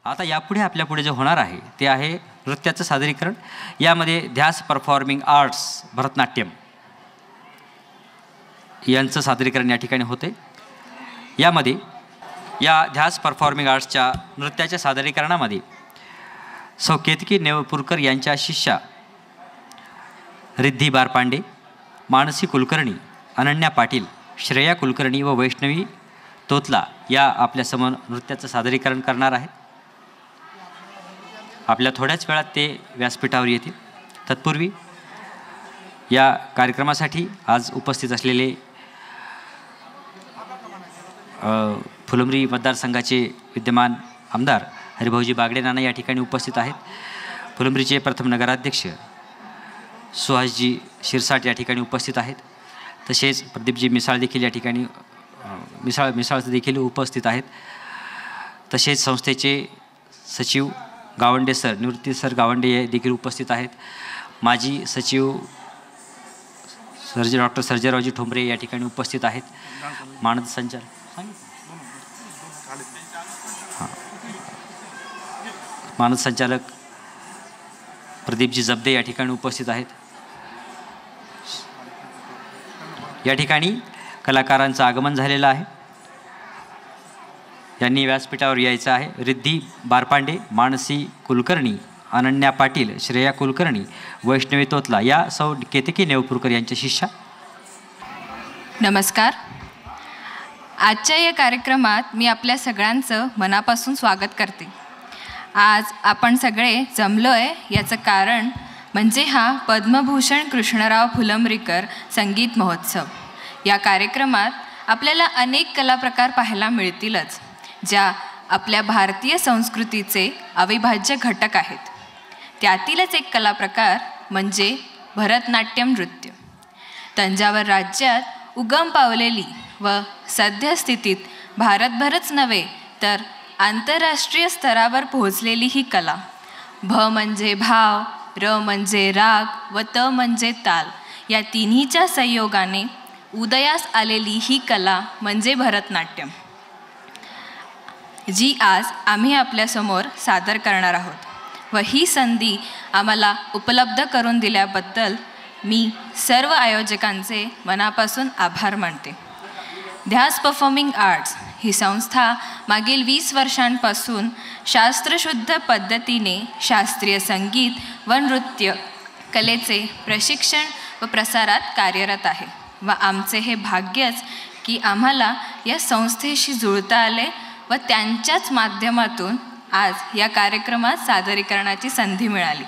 आता यापुढे आपल्यापुढे जे होणार आहे ते आहे नृत्याचं सादरीकरण. यामध्ये ध्यास परफॉर्मिंग आर्ट्स भरतनाट्यम यांचं सादरीकरण या ठिकाणी होते. यामध्ये या ध्यास परफॉर्मिंग आर्ट्सच्या नृत्याच्या सादरीकरणामध्ये सौ केतकी नेवपूरकर यांच्या शिष्या रिद्धी बारपांडे, मानसी कुलकर्णी, अनन्या पाटील, श्रेया कुलकर्णी व वैष्णवी तोतला या आपल्यासमोर नृत्याचं सादरीकरण करणार आहेत. आपल्या थोड्याच वेळात ते व्यासपीठावर येतील. तत्पूर्वी या कार्यक्रमासाठी आज उपस्थित असलेले फुलंब्री मतदारसंघाचे विद्यमान आमदार हरिभाऊजी बागडे नाना या ठिकाणी उपस्थित आहेत. फुलंब्रीचे प्रथम नगराध्यक्ष सुहासजी शिरसाट या ठिकाणी उपस्थित आहेत. तसेच प्रदीपजी मिसाळ देखील या ठिकाणी मिसाळ देखील उपस्थित आहेत. तसेच संस्थेचे सचिव गावंडे सर, निवृत्ती सर गावंडे देखील उपस्थित आहेत. माजी सचिव डॉक्टर सर्जेरावजी ठोंबरे या ठिकाणी उपस्थित आहेत. मानद संचालक मानद संचालक प्रदीपजी जब्दे या ठिकाणी उपस्थित आहेत. या ठिकाणी कलाकारांचं आगमन झालेलं आहे. यांनी व्यासपीठावर यायचं आहे. रिद्धी बारपांडे, मानसी कुलकर्णी, अनन्या पाटील, श्रेया कुलकर्णी, वैष्णवी तोतला या सौ केतकी नेवपूरकर यांच्या शिष्या. नमस्कार. आजच्या या कार्यक्रमात मी आपल्या सगळ्यांचं मनापासून स्वागत करते. आज आपण सगळे जमलोय याचं कारण म्हणजे हा पद्मभूषण कृष्णराव फुलंब्रीकर संगीत महोत्सव. या कार्यक्रमात आपल्याला अनेक कलाप्रकार पाहायला मिळतीलच, ज्या आपल्या भारतीय संस्कृतीचे अविभाज्य घटक आहेत. त्यातीलच एक कलाप्रकार म्हणजे भरतनाट्यम नृत्य. तंजावर राज्यात उगम पावलेली व सद्यस्थितीत भारतभरच नव्हे तर आंतरराष्ट्रीय स्तरावर पोहोचलेली ही कला. भ म्हणजे भाव, र म्हणजे राग व त म्हणजे ताल या तिन्हीच्या संयोगाने उदयास आलेली ही कला म्हणजे भरतनाट्यम, जी आज आम्ही आपल्यासमोर सादर करणार आहोत. व ही संधी आम्हाला उपलब्ध करून दिल्याबद्दल मी सर्व आयोजकांचे मनापासून आभार मानते. ध्यास परफॉर्मिंग आर्ट्स ही संस्था मागील 20 वर्षांपासून शास्त्रशुद्ध पद्धतीने शास्त्रीय संगीत व नृत्य कलेचे प्रशिक्षण व प्रसारात कार्यरत आहे. व आमचे हे भाग्यच की आम्हाला या संस्थेशी जुळता आले व त्यांच्याच माध्यमातून आज या कार्यक्रमात सादरीकरणाची संधी मिळाली.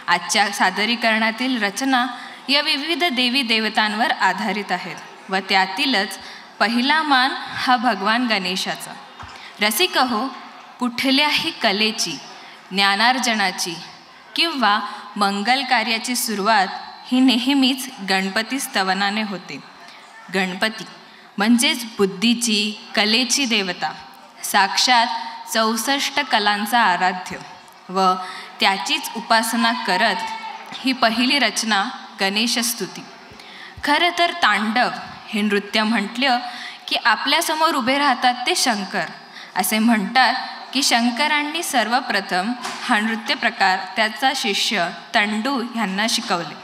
आजच्या सादरीकरणातील रचना या विविध देवी देवतांवर आधारित आहेत व त्यातीलच पहिला मान हा भगवान गणेशाचा. रसिक हो, कुठल्याही कलेची, ज्ञानार्जनाची किंवा मंगल कार्याची सुरुवात ही नेहमीच गणपती स्तवनाने होते. गणपती म्हणजेच बुद्धीची, कलेची देवता, साक्षात 64 कलांचा आराध्य व त्याचीच उपासना करत ही पहिली रचना गणेशस्तुती. खरं तर तांडव हे नृत्य म्हटलं की आपल्यासमोर उभे राहतात ते शंकर. असे म्हणतात की शंकरांनी सर्वप्रथम हा नृत्य प्रकार त्याचा शिष्य तंडू ह्यांना शिकवले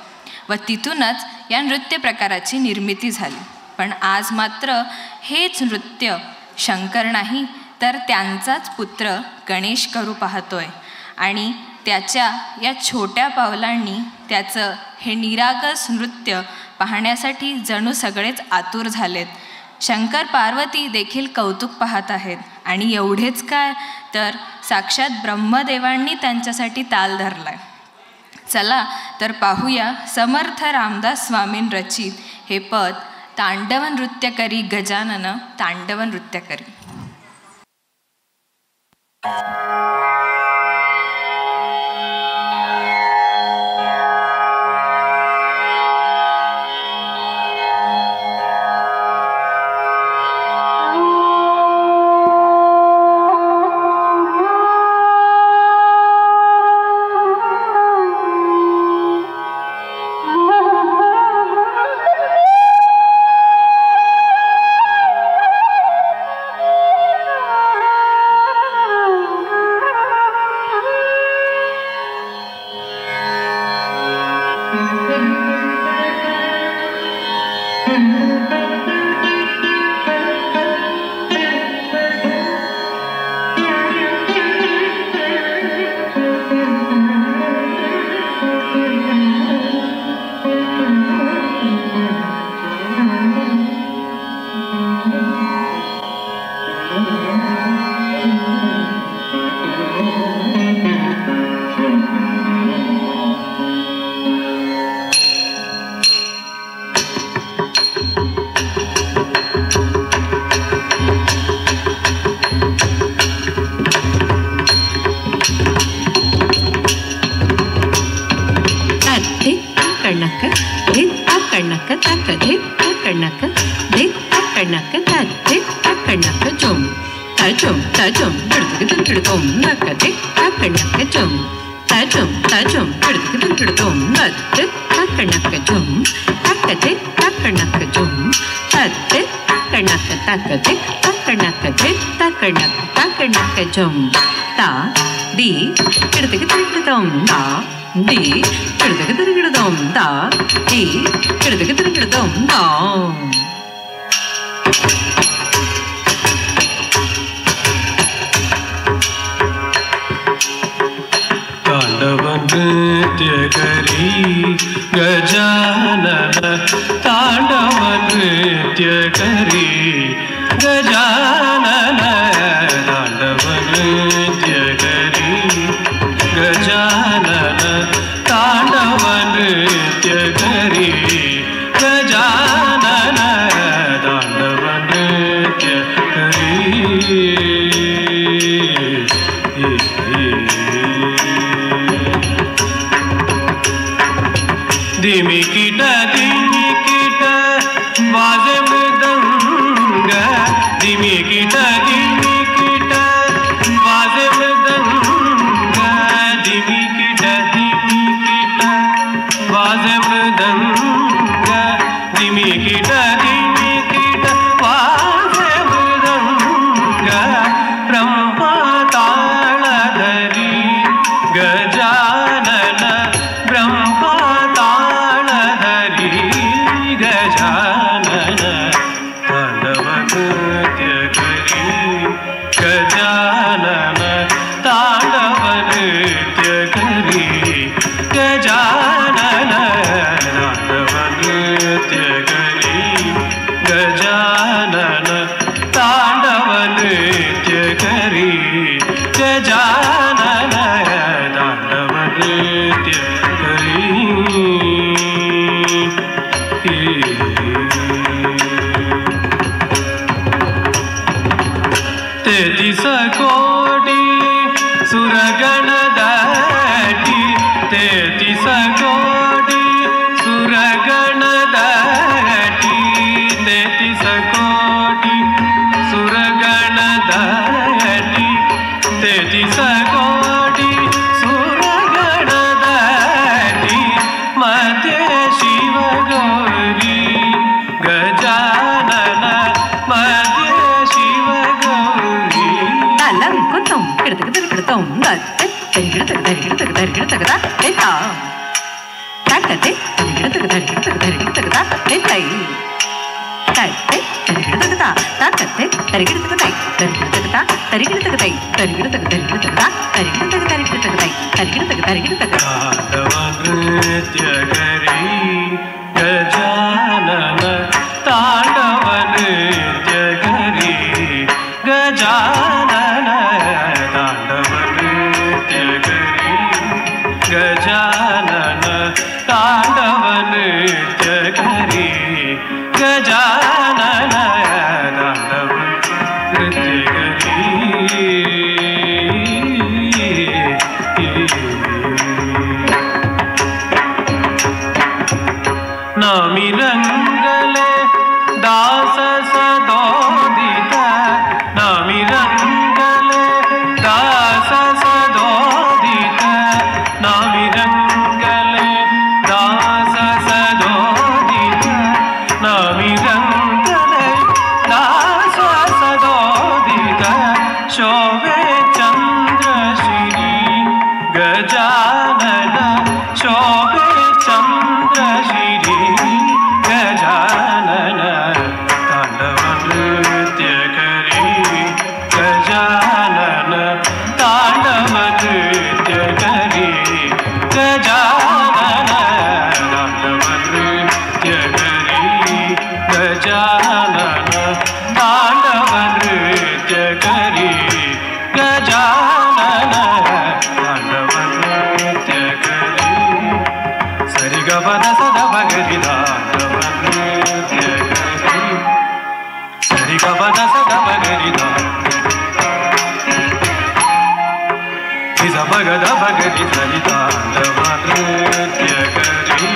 व तिथूनच या नृत्य प्रकाराची निर्मिती झाली. पण आज मात्र हेच नृत्य शंकर नाही तर त्यांचाच पुत्र गणेश करू पाहतोय आणि त्याच्या या छोट्या पावलांनी त्याचं हे निरागस नृत्य पाहण्यासाठी जणू सगळेच आतुर झालेत. शंकर पार्वती देखील कौतुक पाहत आहेत आणि एवढेच काय तर साक्षात ब्रह्मदेवांनी त्यांच्यासाठी ताल धरलाय. चला तर पाहूया समर्थ रामदास स्वामीं रचित हे पद तांडव नृत्य करी गजानन तांडव नृत्य करी. ताचम ताचम गिड़तिक गिड़तोम नकते ताकणकचम ताचम ताचम गिड़तिक गिड़तोम नकते ताकणकचम ताकते ताकणकचम तते ताकणक ताकते ताकणकते ताकणक ताकणकचम ता दी गिड़तिक गिड़तोम ता दी गिड़तिक गिड़तोम ता दी गिड़तिक गिड़तोम ता तांडवनृत्य करी गजानन तांडवनृत्य करी गजानन तांडवनृत्य करी गजानन तांडवनृत्य करी गजानन तांडवनृत्य करी दिमिकिट दिमिकिट वाजे मृदंग दिमिकिट दिमिकिट वाजे मृदंग दिमिकिट दिमिकिट वाजे मृदंग दिमिकिट दिमिकिट वाजे मृदंग ब्रह्मताळधरी गजानन ब्रह्मताळधरी गजानन तांडवनृत्य करी गजानन तांडवनृत्य करी गजानन तांडवनृत्य करी गजानन तांडवनृत्य करी गजानन तांडवनृत्य करी तेतीस कोटी सुरगण दाटी तेतीस कोटी सुरगण दाटी तेतीस कोटी सुरगण दाटी तेतीस कोटी सुरगण दाटी मध्ये शिव गौरी गजानन मध्ये शिव गौरी तालं कुतम गिड़तिक नत्ते गिड़तिक ता तेता ताकते गिड़तिक ता तेतई ताते गिड़तिक ता ताकते गिड़तिक ता गिड़तिक ता गिड़तिक ता गिड़तिक तांडवनृत्य करी गजानन तांडवनृत्य करी गजानन तांडवनृत्य करी गजानन तांडवनृत्य करी गजानन तांडवनृत्य करी नामी रंगले दास सदोदित नामी रंगले दास सदोदित नामी रंगले दास सदोदित नामी रंगले दास सदोदित शोभे चंद्रश्री गजानन शोभे चंद्रश्री गजानन तांडवनृत्य करी गजानन तांडवनृत्य करी गजानन तांडवनृत्य करी गजानन तांडवनृत्य करी गजानन तांडवनृत्य करी सरि ग प द स द प ग रि तांडवनृत्य करी सरि ग प द स द प ग रि रि स प ग द प ग रि सरि तांडवनृत्य करी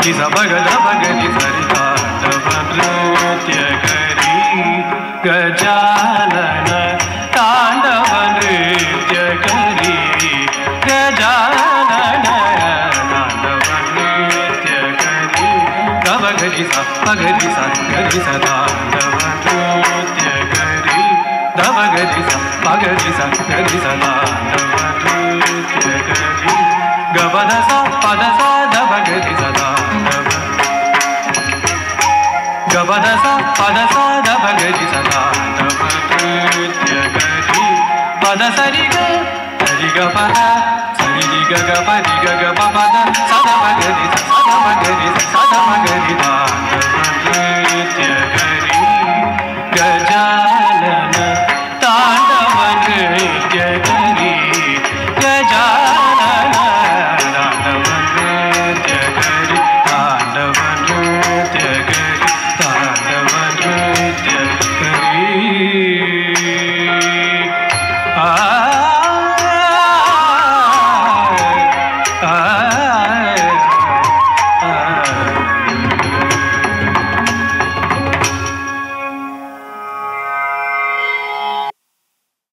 रि स प ग द प ग रि सरि तांडवनृत्य करी गजानन गरी सा पगरी सा गरी सा तांडव नृत्य करी धव गरी सा पगरी सा गरी सा तांडव नृत्य करी गपद सा पद सा धव गरी सा तांडव गपद सा पद सा धव गरी सा तांडव नृत्य करी पद सरी ग पद सरी ग ग प रि ग ग प पद सदा मगरी सदा मगरी सदा मगरी तांडव नृत्य करी गजानन